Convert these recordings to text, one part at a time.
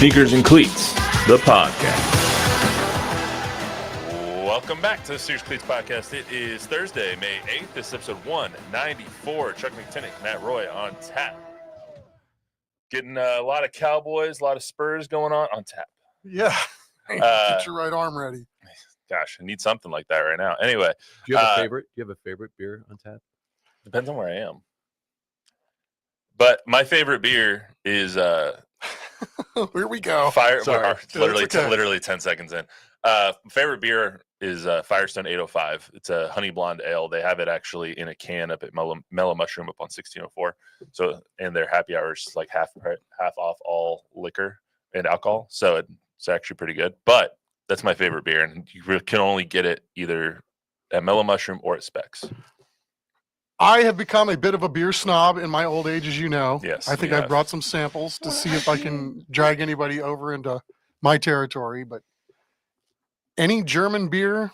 Sneakers and Cleats, the podcast. Welcome back to the Sneakers and Cleats podcast. It is Thursday, May 8th. This is episode 194. Chuck Miketinac, Matt Roy on tap. Getting a lot of Cowboys, a lot of Spurs going on tap. Yeah. Get your right arm ready. Gosh, I need something like that right now. Anyway. Do you have a favorite? Do you have a favorite beer on tap? Depends on where I am. But my favorite beer is here we go. Literally 10 seconds in. Favorite beer is Firestone 805. It's a honey blonde ale. They have it actually in a can up at Mellow Mushroom up on 1604. So, and their happy hours like half off all liquor and alcohol. So it's actually pretty good. But that's my favorite beer, and you can only get it either at Mellow Mushroom or at Specs. I have become a bit of a beer snob in my old age, as you know. Yes, I think I've brought some samples to see if I can drag anybody over into my territory. But any German beer,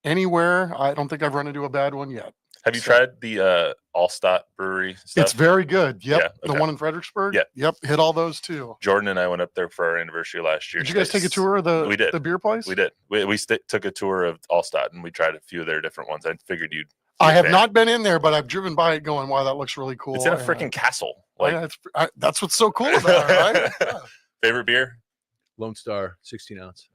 anywhere, I don't think I've run into a bad one yet. Have you tried the Allstott brewery stuff? It's very good. Yep. Yeah, okay. The one in Fredericksburg? Yeah. Yep. Hit all those too. Jordan and I went up there for our anniversary last year. Did you guys take a tour of the beer place? We did. We took a tour of Allstott, and we tried a few of their different ones. I figured you'd. I have not been in there, but I've driven by it going, wow, that looks really cool. It's in a freaking castle. That's what's so cool about it, right? Yeah. Favorite beer? Lone Star, 16 ounce.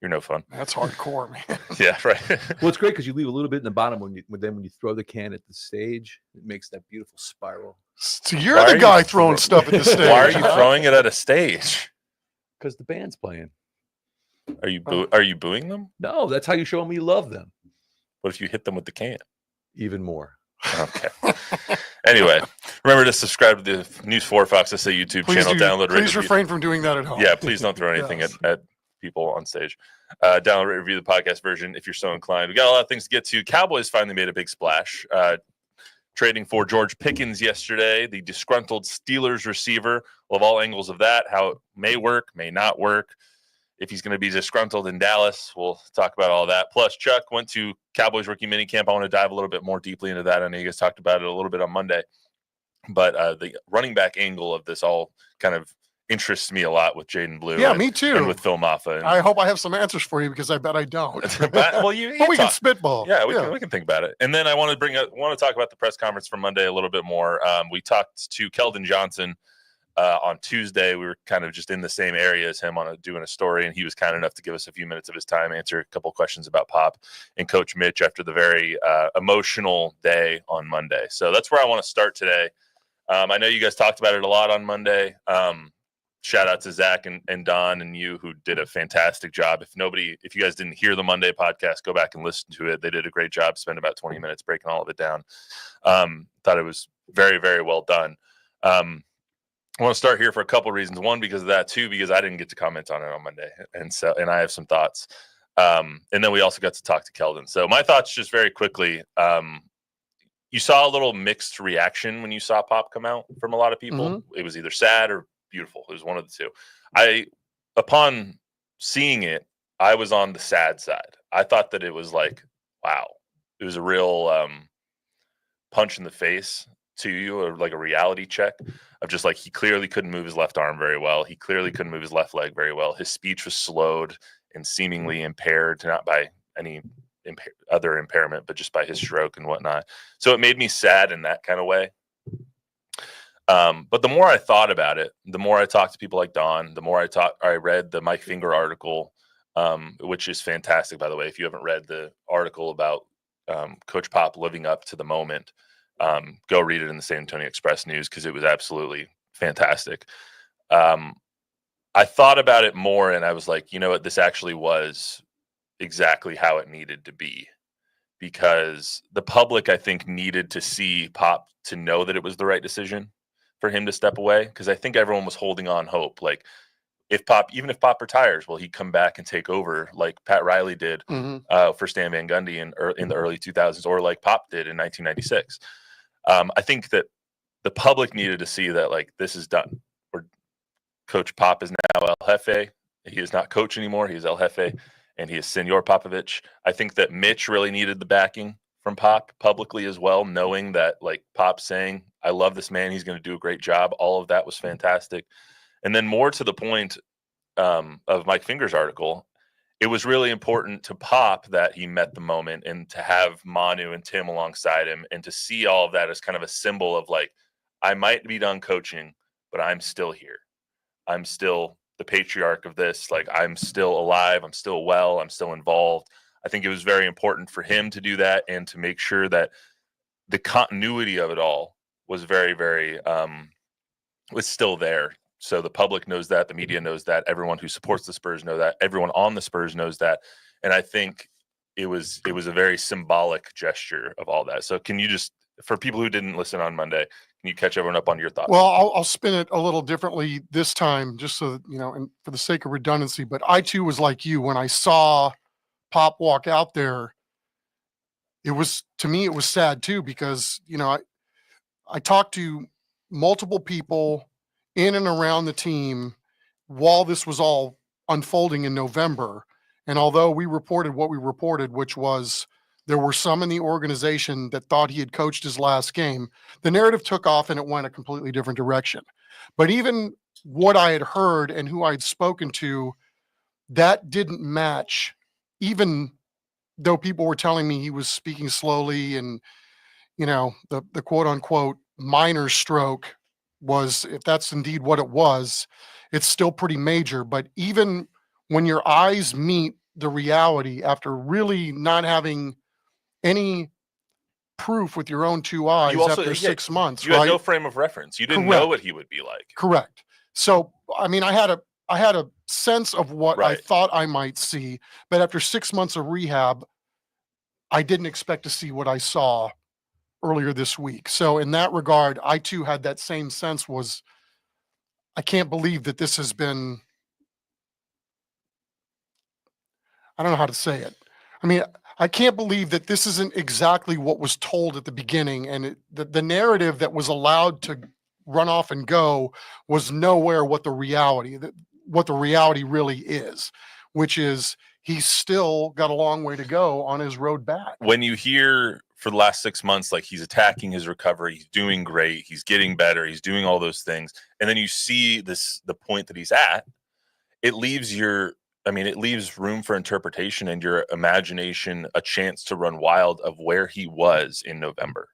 You're no fun. That's hardcore, man. Yeah, right. Well, it's great because you leave a little bit in the bottom when you throw the can at the stage, it makes that beautiful spiral. So you're the guy throwing stuff at the stage. Why are you throwing it at a stage? Because the band's playing. Are you booing them? No, that's how you show them you love them. What if you hit them with the can? Even more. Okay. Anyway, remember to subscribe to the News 4 Fox SA YouTube channel. Please refrain from doing that at home. Yeah, please don't throw anything at people on stage. Download, review the podcast version if you're so inclined. We got a lot of things to get to. Cowboys finally made a big splash, trading for George Pickens yesterday, the disgruntled Steelers receiver. Love all angles of that, how it may work, may not work. If he's going to be disgruntled in Dallas, we'll talk about all that. Plus, Chuck went to Cowboys rookie minicamp. I want to dive a little bit more deeply into that. I know you guys talked about it a little bit on Monday. But the running back angle of this all kind of interests me a lot with Jaydon Blue. Yeah, me too. And with Phil Maffa. I hope I have some answers for you because I bet I don't. Well, we can spitball. Yeah, we can think about it. And then I want to talk about the press conference from Monday a little bit more. We talked to Keldon Johnson on Tuesday. We were kind of just in the same area as him doing a story, and he was kind enough to give us a few minutes of his time, answer a couple questions about Pop and Coach Mitch after the very emotional day on Monday. So that's where I want to start today. I know you guys talked about it a lot on Monday. Shout out to Zach and Don and you who did a fantastic job. If you guys didn't hear the Monday podcast, go back and listen to it. They did a great job. Spent about 20 minutes breaking all of it down. Thought it was very, very well done. I want to start here for a couple of reasons. One, because of that. Two, because I didn't get to comment on it on Monday, and I have some thoughts. And then we also got to talk to Keldon. So my thoughts, just very quickly. You saw a little mixed reaction when you saw Pop come out from a lot of people. Mm-hmm. It was either sad or beautiful. It was one of the two. Upon seeing it, I was on the sad side. I thought that it was like, wow, it was a real punch in the face to you, or like a reality check of just like, he clearly couldn't move his left arm very well. He clearly couldn't move his left leg very well. His speech was slowed and seemingly impaired, not by any other impairment, but just by his stroke and whatnot. So it made me sad in that kind of way. But the more I thought about it, the more I talked to people like Don, the more I read the Mike Finger article, which is fantastic, by the way. If you haven't read the article about Coach Pop living up to the moment, go read it in the San Antonio Express News, because it was absolutely fantastic. I thought about it more, and I was like, you know what, this actually was exactly how it needed to be, because the public, I think, needed to see Pop to know that it was the right decision for him to step away, because I think everyone was holding on hope. Like, even if Pop retires, will he come back and take over like Pat Riley did for Stan Van Gundy in the early 2000s, or like Pop did in 1996? I think that the public needed to see that, like, this is done. Coach Pop is now El Jefe. He is not coach anymore. He is El Jefe, and he is Senor Popovich. I think that Mitch really needed the backing from Pop publicly as well, knowing that, like, Pop saying, I love this man, he's going to do a great job. All of that was fantastic. And then more to the point of Mike Finger's article, it was really important to Pop that he met the moment and to have Manu and Tim alongside him and to see all of that as kind of a symbol of like, I might be done coaching, but I'm still here. I'm still the patriarch of this. Like, I'm still alive. I'm still well. I'm still involved. I think it was very important for him to do that and to make sure that the continuity of it all was very, very, was still there. So the public knows that, the media knows that, everyone who supports the Spurs know that, everyone on the Spurs knows that. And I think it was a very symbolic gesture of all that. So can you just, for people who didn't listen on Monday, can you catch everyone up on your thoughts? Well, I'll spin it a little differently this time, just so you know, and for the sake of redundancy. But I too was like you when I saw Pop walk out there. It was, to me, it was sad too, because you know I talked to multiple people in and around the team while this was all unfolding in November. And although we reported what we reported, which was there were some in the organization that thought he had coached his last game, the narrative took off and it went a completely different direction. But even what I had heard and who I had spoken to, that didn't match, even though people were telling me he was speaking slowly and, you know, the quote unquote minor stroke was, if that's indeed what it was, it's still pretty major. But even when your eyes meet the reality after really not having any proof with your own two eyes after 6 months, you right? had no frame of reference. You didn't know what he would be like. Correct. So, I mean, I had a sense of what I thought I might see, but after 6 months of rehab, I didn't expect to see what I saw earlier this week. So in that regard, I too had that same sense, was I can't believe that this has been, I don't know how to say it. I mean, I can't believe that this isn't exactly what was told at the beginning, and the narrative that was allowed to run off and go was nowhere what the reality really is, which is he's still got a long way to go on his road back. When you hear for the last 6 months, like he's attacking his recovery, he's doing great, he's getting better, he's doing all those things, and then you see the point that he's at, it leaves room for interpretation and your imagination a chance to run wild of where he was in November.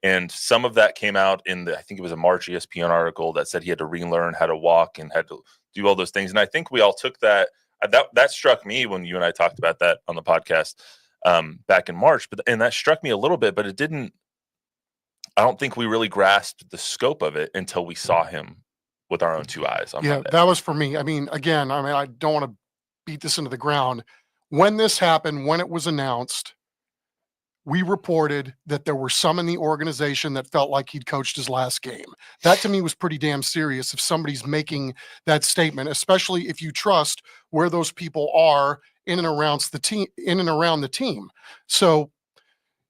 And some of that came out in I think it was a March ESPN article that said he had to relearn how to walk and had to do all those things. And I think we all took that struck me when you and I talked about that on the podcast back in March, and that struck me a little bit, but I don't think we really grasped the scope of it until we saw him with our own two eyes on Monday. That was for me. I mean, again, I don't want to beat this into the ground. When this happened, when it was announced, we reported that there were some in the organization that felt like he'd coached his last game. That to me was pretty damn serious if somebody's making that statement, especially if you trust where those people are in and around the team. So,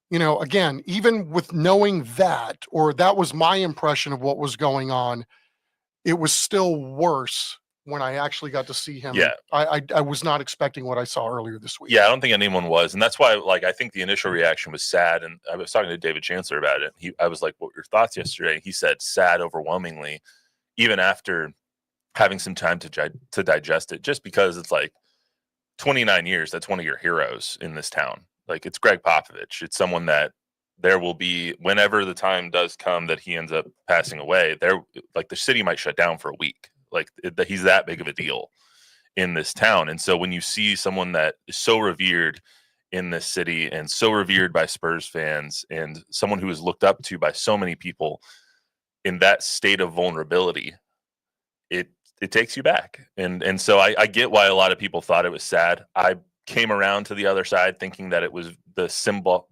you know, again, even with knowing that, or that was my impression of what was going on, it was still worse when I actually got to see him. Yeah. I was not expecting what I saw earlier this week. Yeah, I don't think anyone was. And that's why, like, I think the initial reaction was sad. And I was talking to David Chancellor about it. I was like, what were your thoughts yesterday? He said sad overwhelmingly, even after having some time to digest it, just because it's like 29 years, that's one of your heroes in this town. Like, it's Greg Popovich. It's someone that there will be, whenever the time does come that he ends up passing away, like the city might shut down for a week. Like, he's that big of a deal in this town. And so when you see someone that is so revered in this city and so revered by Spurs fans and someone who is looked up to by so many people in that state of vulnerability, it takes you back. And so I get why a lot of people thought it was sad. I came around to the other side thinking that it was the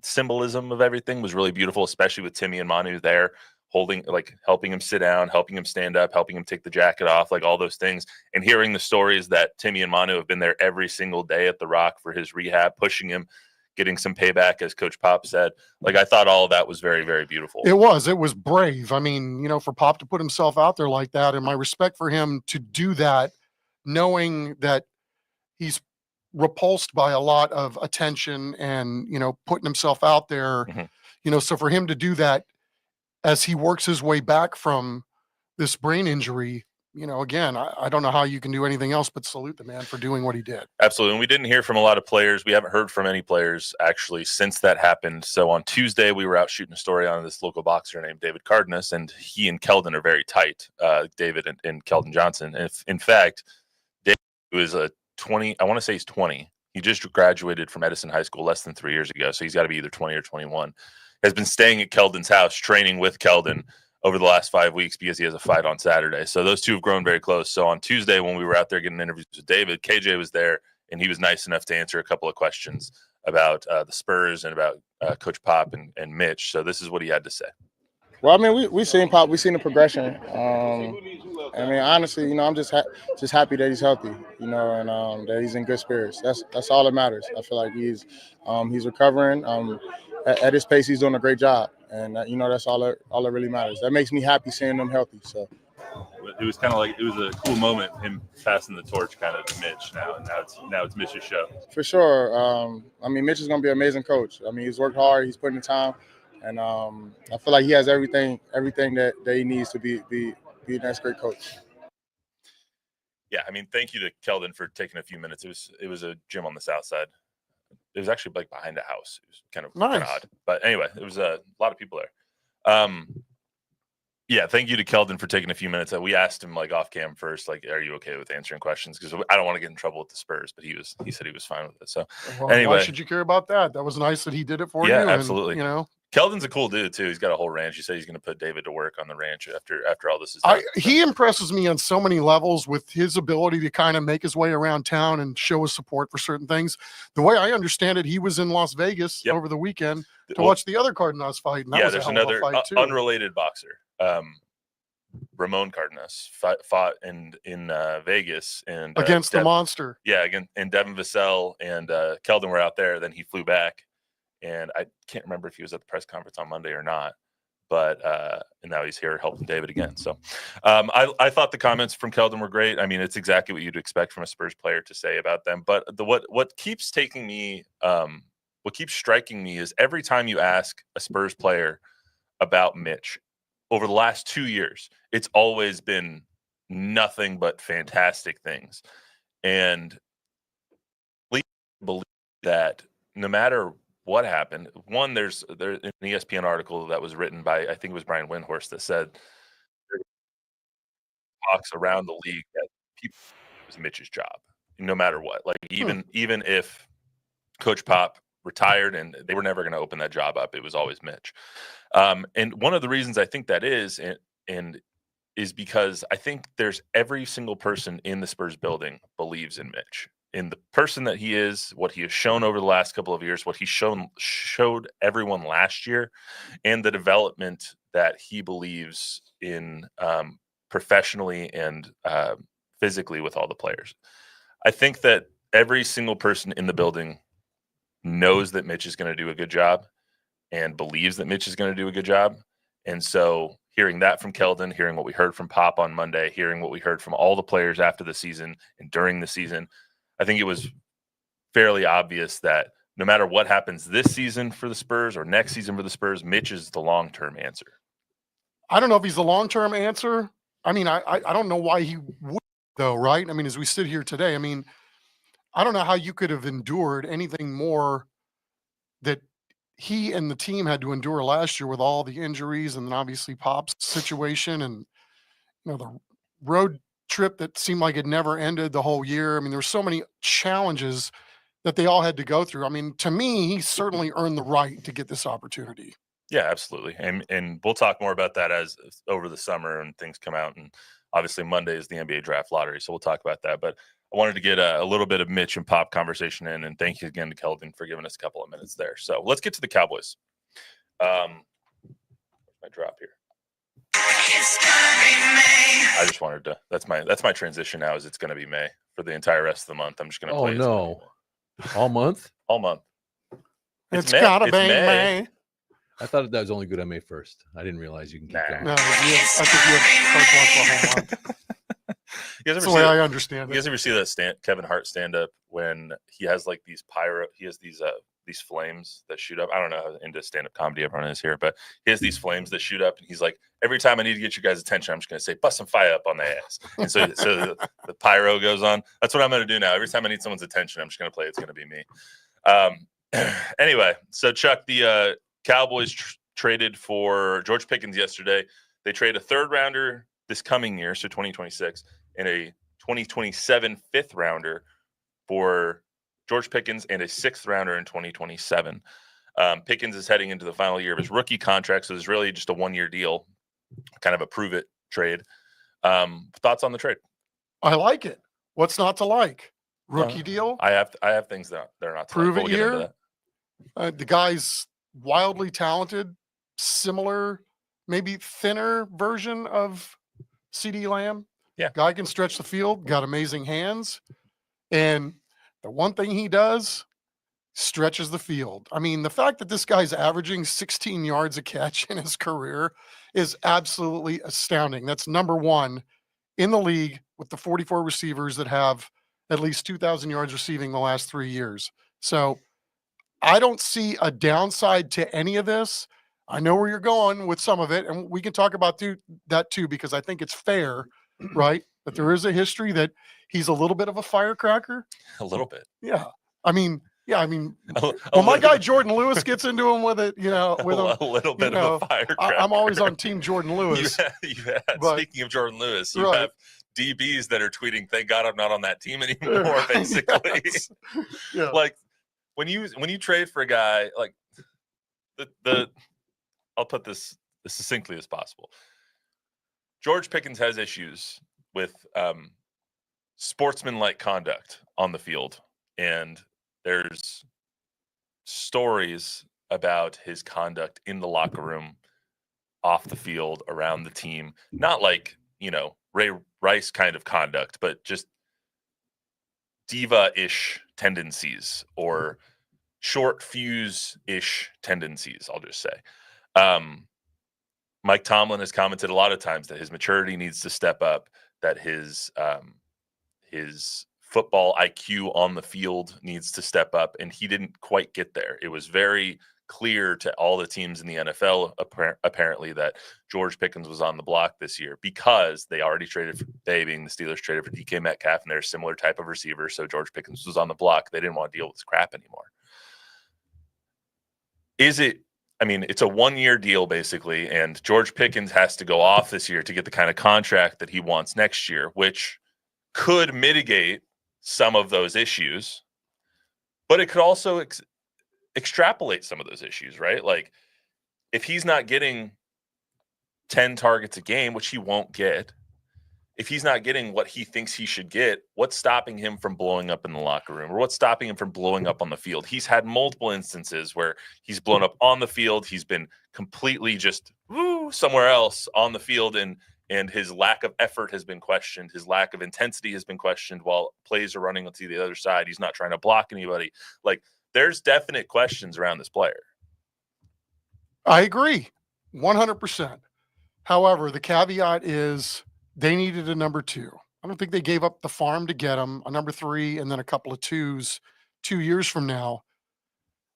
symbolism of everything was really beautiful, especially with Timmy and Manu there, helping him sit down, helping him stand up, helping him take the jacket off, like all those things. And hearing the stories that Timmy and Manu have been there every single day at the Rock for his rehab, pushing him, getting some payback, as Coach Pop said. Like, I thought all of that was very, very beautiful. It was brave. I mean, you know, for Pop to put himself out there like that, and my respect for him to do that, knowing that he's repulsed by a lot of attention and, you know, putting himself out there, you know, so for him to do that as he works his way back from this brain injury, again, I don't know how you can do anything else but salute the man for doing what he did. Absolutely. And we didn't hear from a lot of players. We haven't heard from any players actually since that happened. So on Tuesday, we were out shooting a story on this local boxer named David Cardenas, and he and Keldon are very tight, David and Keldon Johnson. And in fact, David, who is a 20, I want to say he's 20. He just graduated from Edison High School less than 3 years ago. So he's got to be either 20 or 21. Has been staying at Keldon's house, training with Keldon over the last 5 weeks because he has a fight on Saturday. So those two have grown very close. So on Tuesday, when we were out there getting interviews with David, KJ was there, and he was nice enough to answer a couple of questions about the Spurs and about Coach Pop and Mitch. So this is what he had to say. Well, I mean, we seen Pop, we seen the progression. I mean, honestly, I'm just happy that he's healthy, and that he's in good spirits. That's all that matters. I feel like he's recovering. At his pace, he's doing a great job, and that's all that really matters. That makes me happy seeing them healthy. So it was kind of like, it was a cool moment, him passing the torch kind of to Mitch now, and now it's Mitch's show. For sure. I mean, Mitch is going to be an amazing coach. I mean, he's worked hard, he's putting the time, and I feel like he has everything that he needs to be a nice, great coach. Yeah, I mean, thank you to Keldon for taking a few minutes. It was a gym on the south side. It was actually like behind a house. It was kind of odd. But anyway, it was a lot of people there. Yeah, thank you to Keldon for taking a few minutes. We asked him like off cam first, like, are you okay with answering questions? Because I don't want to get in trouble with the Spurs, but he said he was fine with it. So anyway, why should you care about that? That was nice that he did it for you. Yeah, absolutely. And, Keldon's a cool dude too. He's got a whole ranch. He said he's going to put David to work on the ranch after all this is done. He impresses me on so many levels with his ability to kind of make his way around town and show his support for certain things. The way I understand it, he was in Las Vegas over the weekend to watch the other Cardenas fight. And that was there's a hell of a another fight too. unrelated boxer. Ramon Cardenas fought in Vegas and against the monster. Yeah, again, and Devin Vassell and Keldon were out there. Then he flew back. And I can't remember if he was at the press conference on Monday or not, but and now he's here helping David again. So I thought the comments from Keldon were great. I mean, it's exactly what you'd expect from a Spurs player to say about them. But what keeps taking me, what keeps striking me is every time you ask a Spurs player about Mitch over the last 2 years, it's always been nothing but fantastic things. And please believe that no matter what happened, one, there's an ESPN article that was written by, I think it was Brian Windhorst, that said talks around the league that people, it was Mitch's job, no matter what. Like even if Coach Pop retired and they were never going to open that job up, it was always Mitch. And one of the reasons I think that is because I think there's every single person in the Spurs building believes in Mitch, in the person that he is, what he has shown over the last couple of years, what he showed everyone last year, and the development that he believes in professionally and physically with all the players. I think that every single person in the building knows that Mitch is going to do a good job and believes that Mitch is going to do a good job. And so hearing that from Keldon, hearing what we heard from Pop on Monday, hearing what we heard from all the players after the season and during the season, I think it was fairly obvious that no matter what happens this season for the Spurs or next season for the Spurs, Mitch is the long-term answer. I don't know if he's the long-term answer. I mean, I don't know why he would, though, right? I mean, as we sit here today, I mean, I don't know how you could have endured anything more that he and the team had to endure last year with all the injuries and then obviously Pop's situation and, the road trip that seemed like it never ended the whole year. I mean, there were so many challenges that they all had to go through. I mean, to me, he certainly earned the right to get this opportunity. Yeah, absolutely. And we'll talk more about that as over the summer and things come out. And obviously Monday is the NBA draft lottery. So we'll talk about that. But I wanted to get a little bit of Mitch and Pop conversation in. And thank you again to Keldon for giving us a couple of minutes there. So let's get to the Cowboys. My drop here. I just wanted to, that's my transition now, is it's going to be May for the entire rest of the month. I'm just going to play. Oh, no. All month? All month. It's gotta be May. I thought that was only good on May 1st. I didn't realize you can keep going. No, I think you have carte blanche for a whole month. That's the way I understand it. You guys ever see that Kevin Hart stand up when he has like these these flames that shoot up. I don't know how into stand-up comedy everyone is here, but he has these flames that shoot up, and he's like, every time I need to get you guys' attention, I'm just going to say, bust some fire up on the ass. And so the pyro goes on. That's what I'm going to do now. Every time I need someone's attention, I'm just going to play It's Going to Be Me. Anyway, so Chuck, the Cowboys traded for George Pickens yesterday. They trade a third rounder this coming year, so 2026, and a 2027 fifth rounder for George Pickens and a sixth rounder in 2027. Pickens is heading into the final year of his rookie contract, so it's really just a one-year deal, kind of a prove-it trade. Thoughts on the trade? I like it. What's not to like? Rookie deal? I have things that are not to Prove like. it We'll get into year? that. The guy's wildly talented, similar, maybe thinner version of CeeDee Lamb. Yeah. Guy can stretch the field, got amazing hands. And the one thing he does, stretches the field. I mean, the fact that this guy's averaging 16 yards a catch in his career is absolutely astounding. That's number one in the league with the 44 receivers that have at least 2,000 yards receiving the last 3 years. So I don't see a downside to any of this. I know where you're going with some of it, and we can talk about that too, because I think it's fair, right? But there is a history that he's a little bit of a firecracker. A little bit. Yeah. I mean, when A my guy little- Jordan Lewis gets into him with it, with him, a little bit of a firecracker. I'm always on team Jordan Lewis. But- Speaking of Jordan Lewis, you Right. have DBs that are tweeting, "Thank God I'm not on that team anymore." Basically, Yes. Yeah. like when you trade for a guy like the I'll put this as succinctly as possible. George Pickens has issues with sportsmanlike conduct on the field, and there's stories about his conduct in the locker room, off the field, around the team. Not like, Ray Rice kind of conduct, but just diva-ish tendencies or short fuse-ish tendencies, I'll just say. Mike Tomlin has commented a lot of times that his maturity needs to step up, that his football IQ on the field needs to step up, and he didn't quite get there. It was very clear to all the teams in the NFL, apparently, that George Pickens was on the block this year because they already traded for, they being the Steelers, traded for DK Metcalf, and they're a similar type of receiver, so George Pickens was on the block. They didn't want to deal with this crap anymore. It's a one-year deal, basically, and George Pickens has to go off this year to get the kind of contract that he wants next year, which could mitigate some of those issues, but it could also extrapolate some of those issues, right? Like, if he's not getting 10 targets a game, which he won't get, if he's not getting what he thinks he should get, what's stopping him from blowing up in the locker room, or what's stopping him from blowing up on the field? He's had multiple instances where he's blown up on the field. He's been completely just somewhere else on the field, and his lack of effort has been questioned. His lack of intensity has been questioned while plays are running to the other side. He's not trying to block anybody. Like, there's definite questions around this player. I agree 100%. However, the caveat is they needed a number 2. I don't think they gave up the farm to get him, a number 3, and then a couple of 2s 2 years from now.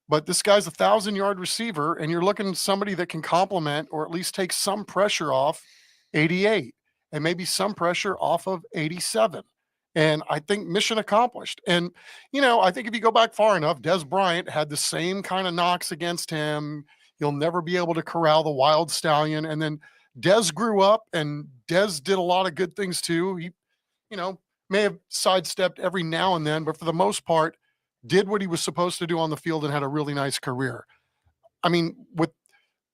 But this guy's a 1,000-yard receiver, and you're looking at somebody that can complement or at least take some pressure off 88 and maybe some pressure off of 87. And I think mission accomplished. And, I think if you go back far enough, Des Bryant had the same kind of knocks against him. You'll never be able to corral the wild stallion. And then Des grew up, and Des did a lot of good things too. He, may have sidestepped every now and then, but for the most part, did what he was supposed to do on the field and had a really nice career. I mean, with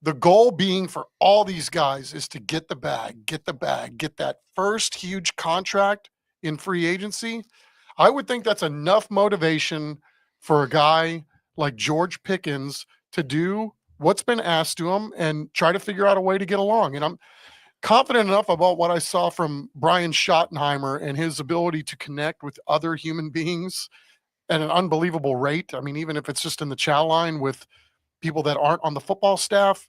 the goal being for all these guys is to get the bag, get that first huge contract in free agency. I would think that's enough motivation for a guy like George Pickens to do what's been asked to him and try to figure out a way to get along. And I'm confident enough about what I saw from Brian Schottenheimer and his ability to connect with other human beings at an unbelievable rate. I mean, even if it's just in the chow line with people that aren't on the football staff.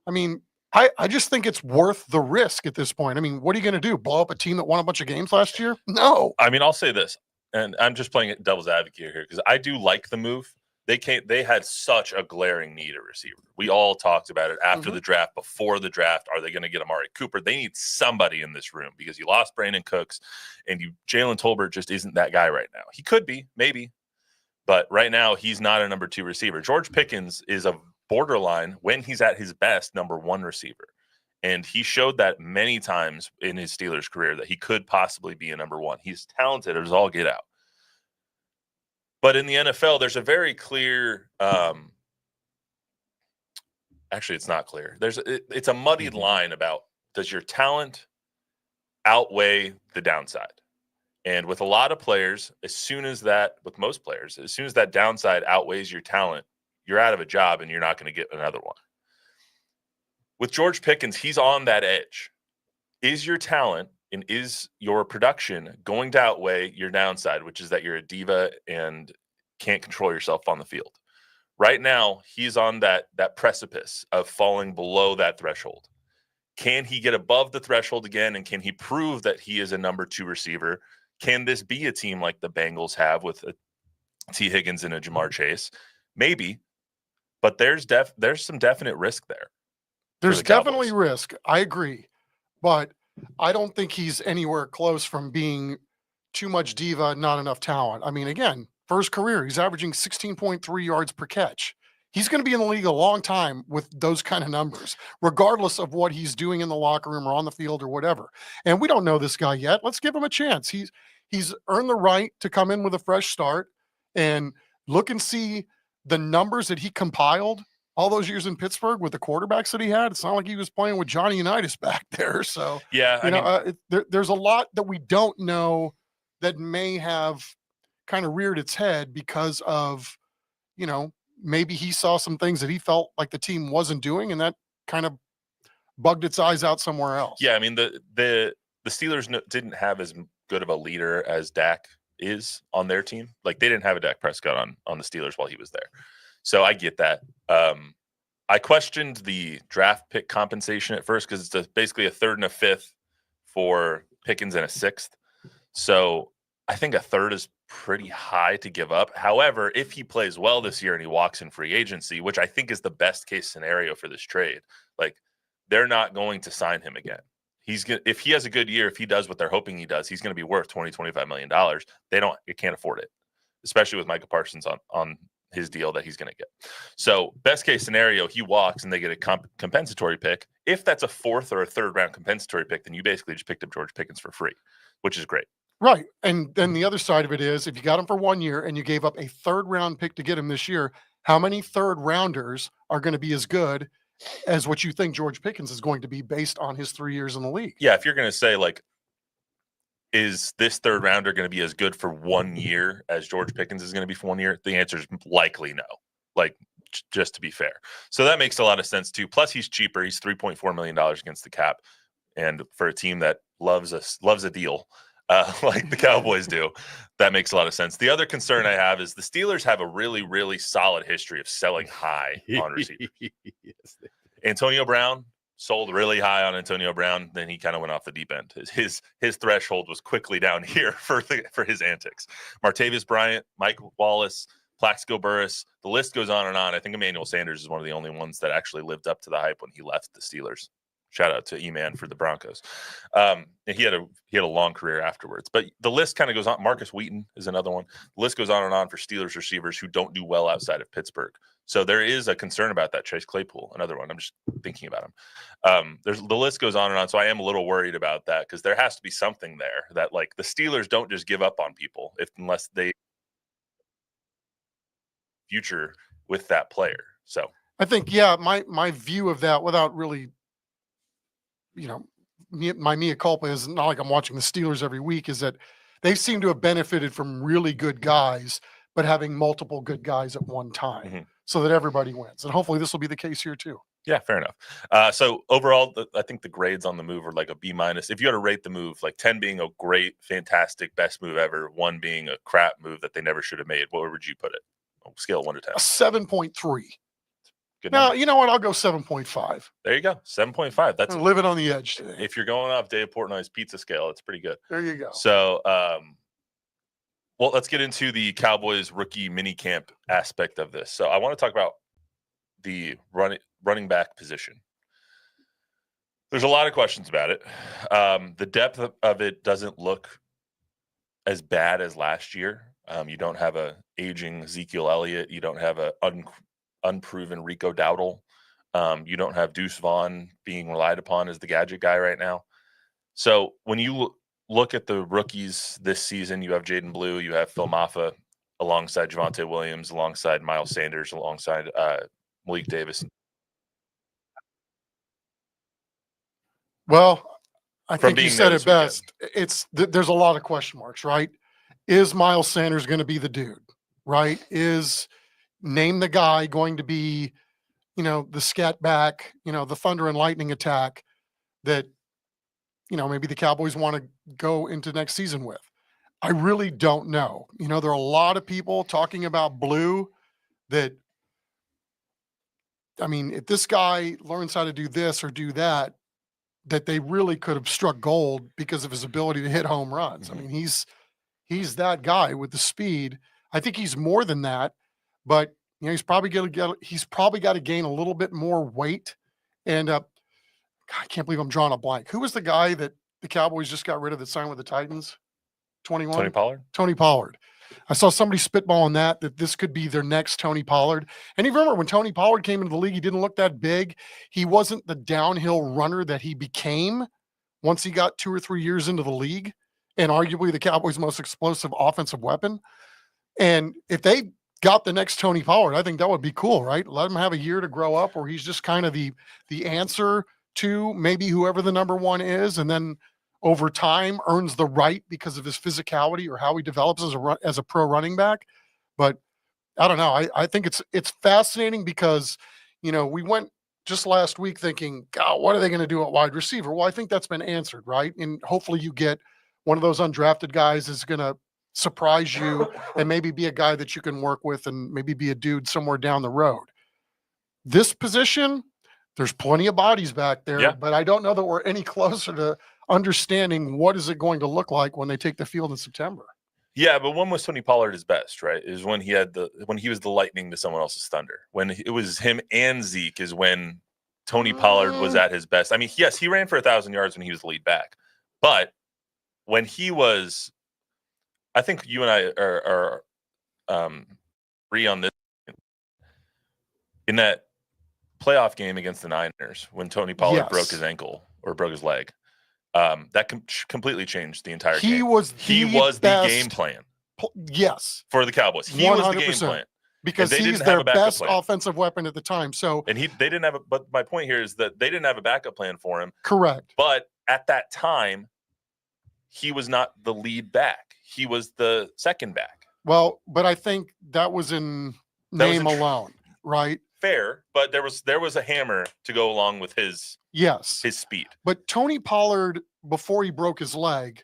I mean, I just think it's worth the risk at this point. I mean, what are you going to do? Blow up a team that won a bunch of games last year? No. I mean, I'll say this, and I'm just playing devil's advocate here because I do like the move. They had such a glaring need at receiver. We all talked about it after the draft, before the draft. Are they going to get Amari Cooper? They need somebody in this room because you lost Brandon Cooks, and Jalen Tolbert just isn't that guy right now. He could be, maybe, but right now he's not a number 2 receiver. George Pickens is a borderline, when he's at his best, number 1 receiver. And he showed that many times in his Steelers career that he could possibly be a number 1. He's talented as all get out. But in the NFL, there's a very clear actually, it's not clear. It's a muddied line about, does your talent outweigh the downside? And with a lot of players, with most players, as soon as that downside outweighs your talent, you're out of a job and you're not going to get another one. With George Pickens, he's on that edge. Is your talent and is your production going to outweigh your downside, which is that you're a diva and can't control yourself on the field? Right now, he's on that precipice of falling below that threshold. Can he get above the threshold again, and can he prove that he is a number 2 receiver? Can this be a team like the Bengals have with a T. Higgins and a Jamar Chase? Maybe, but there's some definite risk there. There's definitely risk. I agree, but I don't think he's anywhere close from being too much diva, not enough talent. I mean, again, first career, he's averaging 16.3 yards per catch. He's going to be in the league a long time with those kind of numbers, regardless of what he's doing in the locker room or on the field or whatever. And we don't know this guy yet. Let's give him a chance. He's earned the right to come in with a fresh start and look and see the numbers that he compiled all those years in Pittsburgh with the quarterbacks that he had. It's not like he was playing with Johnny Unitas back there. So, yeah, there's a lot that we don't know that may have kind of reared its head because of, maybe he saw some things that he felt like the team wasn't doing, and that kind of bugged its eyes out somewhere else. Yeah, I mean, the Steelers didn't have as good of a leader as Dak is on their team. Like, they didn't have a Dak Prescott on the Steelers while he was there. So I get that. I questioned the draft pick compensation at first because it's basically a 3rd and a 5th for Pickens and a 6th. So I think a 3rd is pretty high to give up. However, if he plays well this year and he walks in free agency, which I think is the best case scenario for this trade, like, they're not going to sign him again. If he has a good year, if he does what they're hoping he does, he's going to be worth $20-25 million. They can't afford it, especially with Micah Parsons on his deal that he's going to get. So best case scenario, he walks and they get a compensatory pick. If that's a 4th or a 3rd round compensatory pick, then you basically just picked up George Pickens for free, which is great. Right. And then the other side of it is, if you got him for 1 year and you gave up a 3rd round pick to get him this year, how many 3rd rounders are going to be as good as what you think George Pickens is going to be based on his 3 years in the league? Yeah. If you're going to say, like, is this 3rd rounder going to be as good for 1 year as George Pickens is going to be for 1 year? The answer is likely no, like, just to be fair. So that makes a lot of sense too. Plus he's cheaper. He's $3.4 million against the cap. And for a team that loves a deal, like the Cowboys do, that makes a lot of sense. The other concern I have is the Steelers have a really, really solid history of selling high on receivers. Yes, Antonio Brown sold really high on Antonio Brown. Then he kind of went off the deep end. His threshold was quickly down here for his antics. Martavis Bryant, Mike Wallace, Plaxico Burress, the list goes on and on. I think Emmanuel Sanders is one of the only ones that actually lived up to the hype when he left the Steelers. Shout out to E-Man for the Broncos. And he had a long career afterwards. But the list kind of goes on. Marcus Wheaton is another one. The list goes on and on for Steelers receivers who don't do well outside of Pittsburgh. So there is a concern about that. Chase Claypool, another one. I'm just thinking about him. The list goes on and on. So I am a little worried about that because there has to be something there that, like, the Steelers don't just give up on people unless they future with that player. So I think, my view of that, without really, my mea culpa is not like I'm watching the Steelers every week, is that they seem to have benefited from really good guys, but having multiple good guys at one time so that everybody wins. And hopefully this will be the case here too. Yeah, fair enough. So overall, I think the grades on the move are like a B-. If you had to rate the move, like 10 being a great, fantastic, best move ever, 1 being a crap move that they never should have made, where would you put it? Scale 1 to 10. A 7.3. Good Now, number. you know what? I'll go 7.5. There you go. 7.5. That's I'm living on the edge today. if you're going off Dave Portnoy's pizza scale, it's pretty good. There you go. So Well, let's get into the Cowboys rookie minicamp aspect of this. So I want to talk about the running back position. There's a lot of questions about it. The depth of it doesn't look as bad as last year. You don't have a aging Ezekiel Elliott. You don't have a unproven Rico Dowdle. You don't have Deuce Vaughn being relied upon as the gadget guy right now. So when you look at the rookies this season, you have Jaydon Blue, you have Phil Maffa alongside Javonte Williams, alongside Miles Sanders, alongside Malik Davis. Well, I From think you being said there it this best. There's a lot of question marks, right? Is Miles Sanders going to be the dude, right? Is name the guy going to be, the scat back, the thunder and lightning attack that, maybe the Cowboys want to go into next season with? I really don't know. There are a lot of people talking about Blue that, if this guy learns how to do this or do that, that they really could have struck gold because of his ability to hit home runs. Mhm. He's that guy with the speed. I think he's more than that, but he's probably got to gain a little bit more weight. And God, I can't believe I'm drawing a blank. Who was the guy that the Cowboys just got rid of that signed with the Titans? 21? Tony Pollard? Tony Pollard. I saw somebody spitball on that this could be their next Tony Pollard. And you remember when Tony Pollard came into the league, he didn't look that big. He wasn't the downhill runner that he became once he got 2 or 3 years into the league, and arguably the Cowboys' most explosive offensive weapon. And if they got the next Tony Pollard, I think that would be cool, right? Let him have a year to grow up where he's just kind of the answer to maybe whoever the number one is, and then over time earns the right because of his physicality or how he develops as a pro running back. But I don't know. I think it's fascinating because, we went just last week thinking, God, what are they going to do at wide receiver? Well, I think that's been answered, right? And hopefully you get one of those undrafted guys is going to surprise you and maybe be a guy that you can work with and maybe be a dude somewhere down the road. This position, there's plenty of bodies back there, Yeah. but I don't know that we're any closer to understanding what is it going to look like when they take the field in September. Yeah, but when was Tony Pollard his best, right? Is when he was the lightning to someone else's thunder. When it was him and Zeke is when Tony Pollard was at his best. Yes, he ran for 1,000 yards when he was the lead back. But when he was, I think you and I are agree on this. In that playoff game against the Niners, when Tony Pollard broke his ankle or broke his leg, that completely changed the entire game. He was the game plan. Yes. For the Cowboys. He was the game plan. Because he's their best offensive weapon at the time. So they didn't have but my point here is that they didn't have a backup plan for him. Correct. But at that time, he was not the lead back. He was the second back. Well, but I think that was in name alone, right? Fair, but there was a hammer to go along with his speed. But Tony Pollard, before he broke his leg,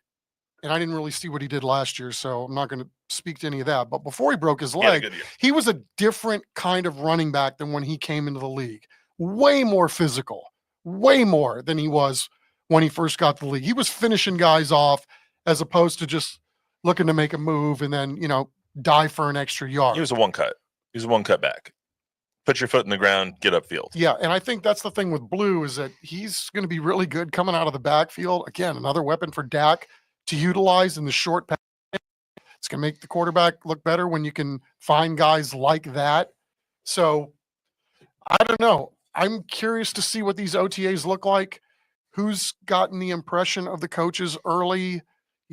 and I didn't really see what he did last year, so I'm not going to speak to any of that. But before he broke his leg, he was a different kind of running back than when he came into the league. Way more physical, way more than he was when he first got to the league. He was finishing guys off as opposed to just looking to make a move and then, die for an extra yard. He was a one cut. He was a one cut back. Put your foot in the ground, get upfield. Yeah, and I think that's the thing with Blue is that he's going to be really good coming out of the backfield. Again, another weapon for Dak to utilize in the short pass. It's going to make the quarterback look better when you can find guys like that. So, I don't know. I'm curious to see what these OTAs look like. Who's gotten the impression of the coaches early?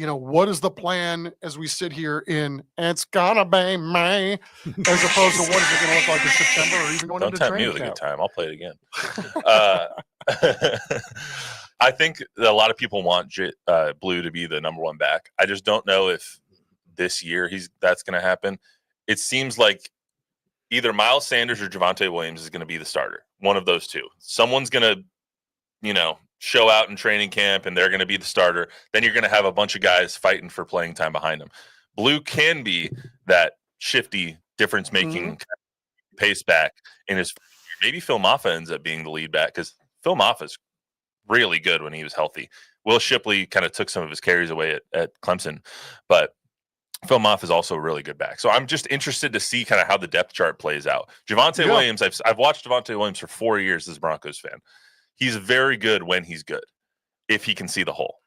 What is the plan as we sit here in it's gonna be May, as opposed to what is it going to look like in September or even going into training camp? Don't tempt me with a good time. I'll play it again. I think a lot of people want Blue to be the number one back. I just don't know if this year that's going to happen. It seems like either Miles Sanders or Javonte Williams is going to be the starter. One of those two. Someone's going to, show out in training camp and they're going to be the starter. Then you're going to have a bunch of guys fighting for playing time behind them. Blue can be that shifty, difference-making pace back in his – maybe Phil Maffa ends up being the lead back because Phil Maffa's really good when he was healthy. Will Shipley kind of took some of his carries away at Clemson. But Phil Moff is also a really good back. So I'm just interested to see kind of how the depth chart plays out. Javonte Williams, I've watched Javonte Williams for 4 years as a Broncos fan. He's very good when he's good, if he can see the hole.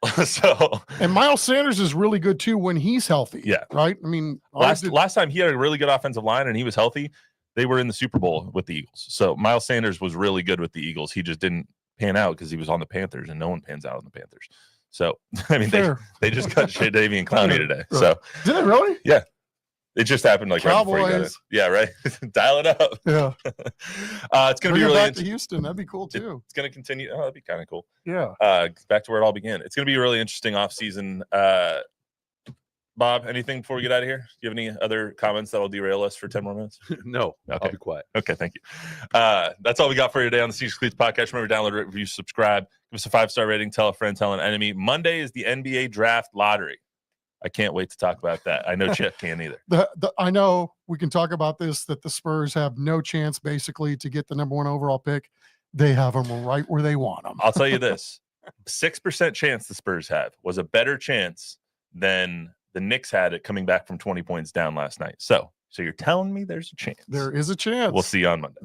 And Miles Sanders is really good too when he's healthy. Yeah. Right. I mean, last time he had a really good offensive line and he was healthy, they were in the Super Bowl with the Eagles. So Miles Sanders was really good with the Eagles. He just didn't pan out because he was on the Panthers, and no one pans out on the Panthers. So, I mean, they just cut Jadeveon Clowney today. Right. So, did it really? Yeah. It just happened like Cowboys. Right before he got it. Yeah, right. Dial it up. Yeah. It's going to be really back to Houston. That'd be cool too. It's going to continue. Oh, that'd be kind of cool. Yeah. Back to where it all began. It's going to be a really interesting offseason. Bob, anything before we get out of here? Do you have any other comments that will derail us for 10 more minutes? No, Okay. I'll be quiet. Okay, thank you. That's all we got for you today on the Sneakers Cleats podcast. Remember, download, rate, review, subscribe. Give us a 5-star rating. Tell a friend, tell an enemy. Monday is the NBA draft lottery. I can't wait to talk about that. I know Chip can't either. I know we can talk about this, that the Spurs have no chance basically to get the number 1 overall pick. They have them right where they want them. I'll tell you this. 6% chance the Spurs have was a better chance than the Knicks had it coming back from 20 points down last night. So you're telling me there's a chance. There is a chance. We'll see you on Monday.